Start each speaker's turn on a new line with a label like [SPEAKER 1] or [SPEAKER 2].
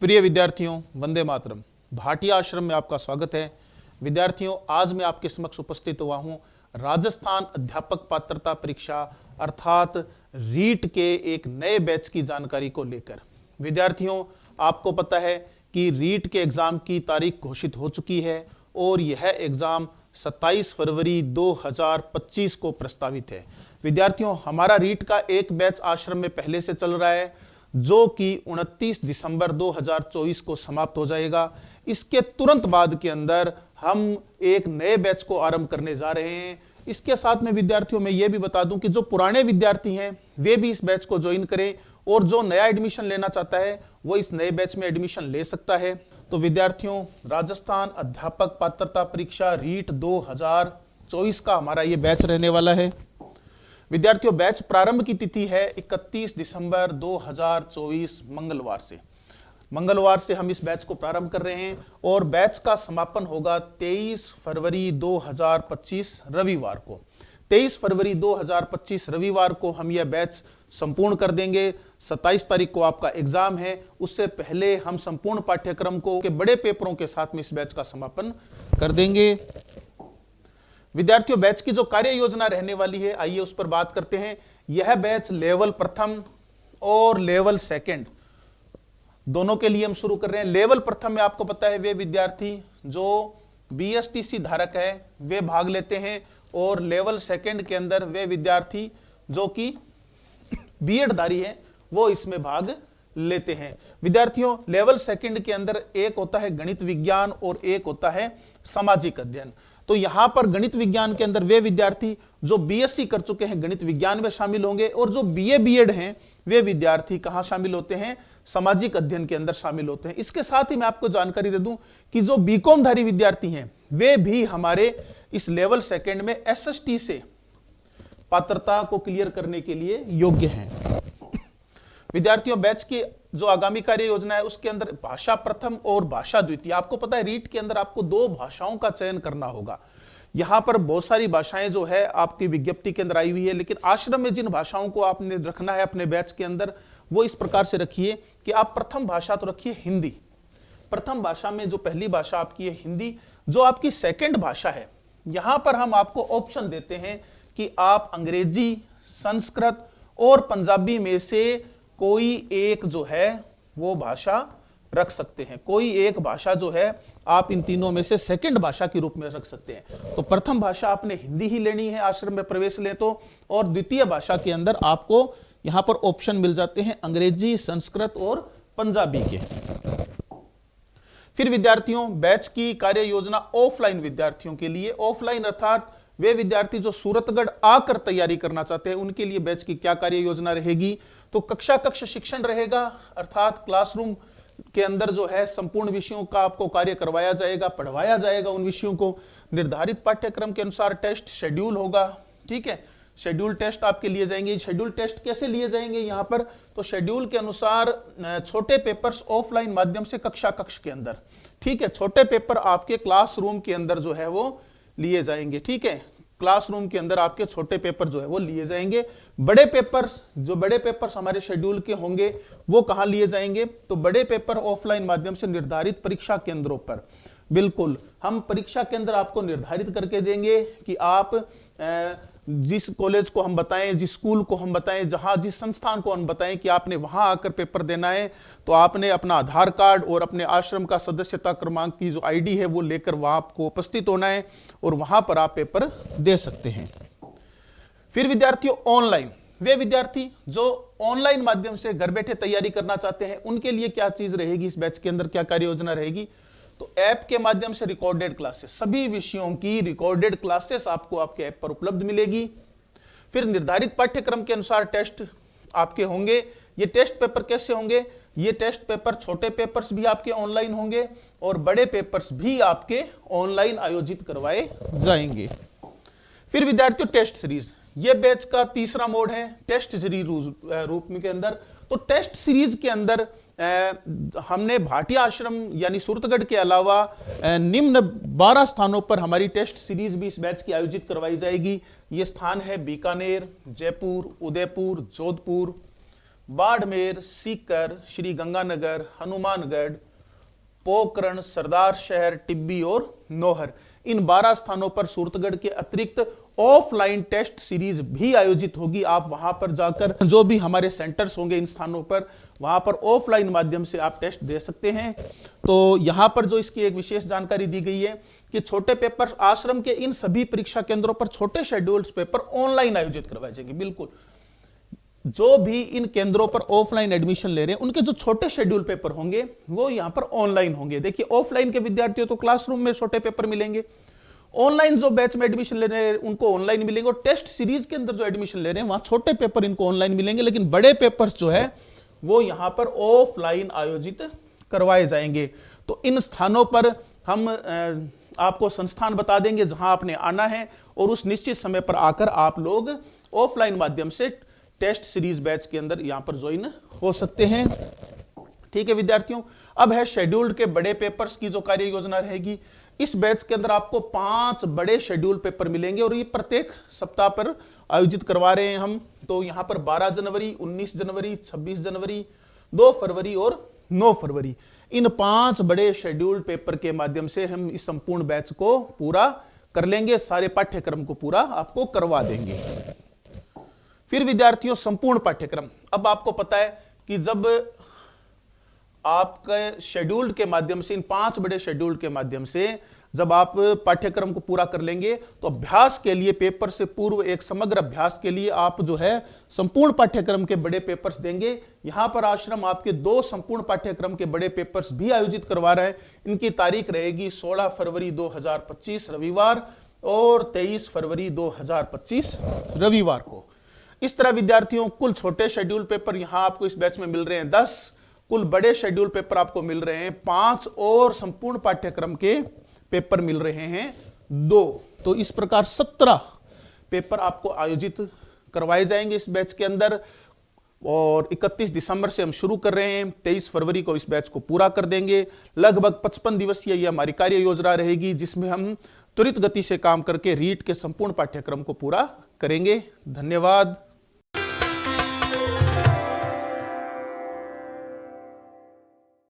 [SPEAKER 1] प्रिय विद्यार्थियों, वंदे मातरम। भाटिया आश्रम में आपका स्वागत है। विद्यार्थियों, आज मैं आपके समक्ष उपस्थित हुआ हूं राजस्थान अध्यापक पात्रता परीक्षा अर्थात रीट के एक नए बैच की जानकारी को लेकर। विद्यार्थियों, आपको पता है कि रीट के एग्जाम की तारीख घोषित हो चुकी है और यह एग्जाम 27 फरवरी 2025 को प्रस्तावित है। विद्यार्थियों, हमारा रीट का एक बैच आश्रम में पहले से चल रहा है जो कि 29 दिसंबर 2024 को समाप्त हो जाएगा। इसके तुरंत बाद के अंदर हम एक नए बैच को आरंभ करने जा रहे हैं। इसके साथ में विद्यार्थियों मैं ये भी बता दूं कि जो पुराने विद्यार्थी हैं वे भी इस बैच को ज्वाइन करें और जो नया एडमिशन लेना चाहता है वो इस नए बैच में एडमिशन ले सकता है। तो विद्यार्थियों, राजस्थान अध्यापक पात्रता परीक्षा रीट 2024 का हमारा ये बैच रहने वाला है। विद्यार्थियों, बैच प्रारंभ की तिथि है 31 दिसंबर 2024 मंगलवार से हम इस बैच को प्रारंभ कर रहे हैं और बैच का समापन होगा 23 फरवरी 2025 रविवार को। 23 फरवरी 2025 रविवार को हम यह बैच संपूर्ण कर देंगे। 27 तारीख को आपका एग्जाम है, उससे पहले हम संपूर्ण पाठ्यक्रम को के बड़े पेपरों के साथ में इस बैच का समापन कर देंगे। विद्यार्थियों, बैच की जो कार्य योजना रहने वाली है, आइए उस पर बात करते हैं। यह बैच लेवल प्रथम और लेवल सेकंड दोनों के लिए हम शुरू कर रहे हैं। लेवल प्रथम में आपको पता है वे विद्यार्थी जो बीएसटीसी धारक है वे भाग लेते हैं और लेवल सेकंड के अंदर वे विद्यार्थी जो कि बीएड धारी है वो इसमें भाग लेते हैं। विद्यार्थियों, लेवल सेकंड के अंदर एक होता है गणित विज्ञान और एक होता है सामाजिक अध्ययन। तो यहां पर गणित विज्ञान के अंदर वे विद्यार्थी जो बीएससी कर चुके हैं गणित विज्ञान में शामिल होंगे और जो बीए बीएड हैं वे विद्यार्थी कहां शामिल होते हैं? सामाजिक अध्ययन के अंदर शामिल होते हैं। इसके साथ ही मैं आपको जानकारी दे दूं कि जो बीकॉम धारी विद्यार्थी हैं वे भी हमारे इस लेवल सेकंड में एसएसटी से पात्रता को क्लियर करने के लिए योग्य हैं। विद्यार्थियों, बैच की जो आगामी कार्य योजना है उसके अंदर भाषा प्रथम और भाषा द्वितीय। आपको पता है रीट के अंदर आपको 2 भाषाओं का चयन करना होगा। यहां पर बहुत सारी भाषाएं जो है आपकी विज्ञप्ति के अंदर आई हुई है, लेकिन आश्रम में जिन भाषाओं को आपने रखना है अपने बैच के अंदर वो इस प्रकार से रखिए कि आप प्रथम भाषा तो रखिए हिंदी। प्रथम भाषा में जो पहली भाषा आपकी है हिंदी। जो आपकी सेकंड भाषा है यहां पर हम आपको ऑप्शन देते हैं कि आप अंग्रेजी, संस्कृत और पंजाबी में से कोई एक जो है वो भाषा रख सकते हैं। कोई एक भाषा जो है आप इन तीनों में से सेकंड भाषा के रूप में रख सकते हैं। तो प्रथम भाषा आपने हिंदी ही लेनी है आश्रम में प्रवेश ले तो, और द्वितीय भाषा के अंदर आपको यहां पर ऑप्शन मिल जाते हैं अंग्रेजी, संस्कृत और पंजाबी के। फिर विद्यार्थियों, बैच की कार्य योजना ऑफलाइन विद्यार्थियों के लिए। ऑफलाइन अर्थात वे विद्यार्थी जो सूरतगढ़ आकर तैयारी करना चाहते हैं उनके लिए बैच की क्या कार्य योजना रहेगी? तो कक्ष शिक्षण रहेगा अर्थात क्लासरूम के अंदर जो है संपूर्ण विषयों का आपको कार्य करवाया जाएगा, पढ़वाया जाएगा। उन विषयों को निर्धारित पाठ्यक्रम के अनुसार टेस्ट शेड्यूल होगा। ठीक है, शेड्यूल टेस्ट आपके लिए जाएंगे। शेड्यूल टेस्ट कैसे लिए जाएंगे यहां पर? तो शेड्यूल के अनुसार छोटे पेपर्स ऑफलाइन माध्यम से कक्ष के अंदर। ठीक है, छोटे पेपर आपके क्लासरूम के अंदर जो है वो लिए जाएंगे। ठीक है, क्लासरूम के अंदर आपके छोटे पेपर जो है वो लिए जाएंगे। बड़े पेपर्स हमारे शेड्यूल के होंगे वो कहां लिए जाएंगे? तो बड़े पेपर ऑफलाइन माध्यम से निर्धारित परीक्षा केंद्रों पर। बिल्कुल, हम परीक्षा केंद्र आपको निर्धारित करके देंगे कि आप जिस कॉलेज को हम बताएं, जिस स्कूल को हम बताएं, जहां जिस संस्थान को हम बताएं कि आपने वहां आकर पेपर देना है, तो आपने अपना आधार कार्ड और अपने आश्रम का सदस्यता क्रमांक की जो आईडी है वो लेकर वहां आपको उपस्थित होना है और वहां पर आप पेपर दे सकते हैं। फिर विद्यार्थियों, ऑनलाइन वे विद्यार्थी जो ऑनलाइन माध्यम से घर बैठे तैयारी करना चाहते हैं उनके लिए क्या चीज रहेगी? इस बैच के अंदर क्या कार्य योजना रहेगी? तो ऐप के माध्यम से रिकॉर्डेड क्लासेस, सभी विषयों की रिकॉर्डेड क्लासेस आपको आपके ऐप पर उपलब्ध मिलेगी। फिर निर्धारित पाठ्यक्रम के अनुसार टेस्ट आपके होंगे। ये टेस्ट पेपर कैसे होंगे? ये टेस्ट पेपर, छोटे पेपर्स भी आपके ऑनलाइन होंगे और बड़े पेपर्स भी आपके ऑनलाइन आयोजित करवाए जाएंगे। फिर विद्यार्थियों, टेस्ट सीरीज, ये बैच का तीसरा मोड है टेस्ट सीरीज रूप में के अंदर। तो टेस्ट सीरीज के अंदर हमने भाटिया आश्रम यानी सूरतगढ़ के अलावा निम्न 12 स्थानों पर हमारी टेस्ट सीरीज भी इस बैच की आयोजित करवाई जाएगी। ये स्थान है बीकानेर, जयपुर, उदयपुर, जोधपुर, बाड़मेर, सीकर, श्री गंगानगर, हनुमानगढ़, पोखरण, सरदार शहर, टिब्बी और नौहर, इन 12 स्थानों पर सूरतगढ़ के अतिरिक्त ऑफलाइन टेस्ट सीरीज भी आयोजित होगी। आप वहां पर जाकर जो भी हमारे सेंटर्स होंगे इन स्थानों पर, वहां पर ऑफलाइन माध्यम से आप टेस्ट दे सकते हैं। तो यहां पर जो इसकी एक विशेष जानकारी दी गई है कि छोटे पेपर, आश्रम के इन सभी परीक्षा केंद्रों पर छोटे शेड्यूल्ड पेपर ऑनलाइन आयोजित करवाए जाएंगे। बिल्कुल, जो भी इन केंद्रों पर ऑफलाइन एडमिशन ले रहे हैं उनके जो छोटे शेड्यूल पेपर होंगे वो यहां पर ऑनलाइन होंगे। देखिए, ऑफलाइन के विद्यार्थियों तो क्लासरूम में छोटे पेपर मिलेंगे, ऑनलाइन जो बैच में एडमिशन ले रहे हैं उनको ऑनलाइन मिलेंगे, और टेस्ट सीरीज के अंदर जो एडमिशन ले रहे हैं वहां छोटे पेपर इनको ऑनलाइन मिलेंगे, लेकिन बड़े पेपर्स जो है वो यहां पर ऑफलाइन आयोजित करवाए जाएंगे। तो इन स्थानों पर हम आपको संस्थान बता देंगे जहां आपने आना है, और उस निश्चित समय पर आकर आप लोग ऑफलाइन माध्यम से टेस्ट सीरीज बैच के अंदर यहां पर ज्वाइन हो सकते हैं। ठीक है विद्यार्थियों, अब है शेड्यूल्ड के बड़े पेपर्स की जो कार्य योजना रहेगी। इस बैच के अंदर आपको 5 बड़े शेड्यूल पेपर मिलेंगे, और ये प्रत्येक सप्ताह पर आयोजित करवा रहे हैं हम। तो यहां पर 12 जनवरी, 19 जनवरी, 26 जनवरी, 2 फरवरी और 9 फरवरी, इन 5 बड़े शेड्यूल पेपर के माध्यम से हम इस संपूर्ण बैच को पूरा कर लेंगे, सारे पाठ्यक्रम को पूरा आपको करवा देंगे। फिर विद्यार्थियों, संपूर्ण पाठ्यक्रम। अब आपको पता है कि जब आपके शेड्यूल के माध्यम से, इन 5 बड़े शेड्यूल के माध्यम से जब आप पाठ्यक्रम को पूरा कर लेंगे, तो अभ्यास के लिए, पेपर से पूर्व एक समग्र अभ्यास के लिए आप जो है संपूर्ण पाठ्यक्रम के बड़े पेपर्स देंगे। यहां पर आश्रम आपके 2 संपूर्ण पाठ्यक्रम के बड़े पेपर्स भी आयोजित करवा रहा है। इनकी तारीख रहेगी 16 फरवरी 2025 रविवार और 23 फरवरी 2025 रविवार को। इस तरह विद्यार्थियों, कुल छोटे शेड्यूल पेपर यहां आपको इस बैच में मिल रहे हैं 10, कुल बड़े शेड्यूल पेपर आपको मिल रहे हैं 5, और संपूर्ण पाठ्यक्रम के पेपर मिल रहे हैं 2। तो इस प्रकार 17 पेपर आपको आयोजित करवाए जाएंगे इस बैच के अंदर, और 31 दिसंबर से हम शुरू कर रहे हैं, 23 फरवरी को इस बैच को पूरा कर देंगे। लगभग 55 दिवसीय यह हमारी कार्य योजना रहेगी, जिसमें हम त्वरित गति से काम करके रीट के संपूर्ण पाठ्यक्रम को पूरा करेंगे। धन्यवाद।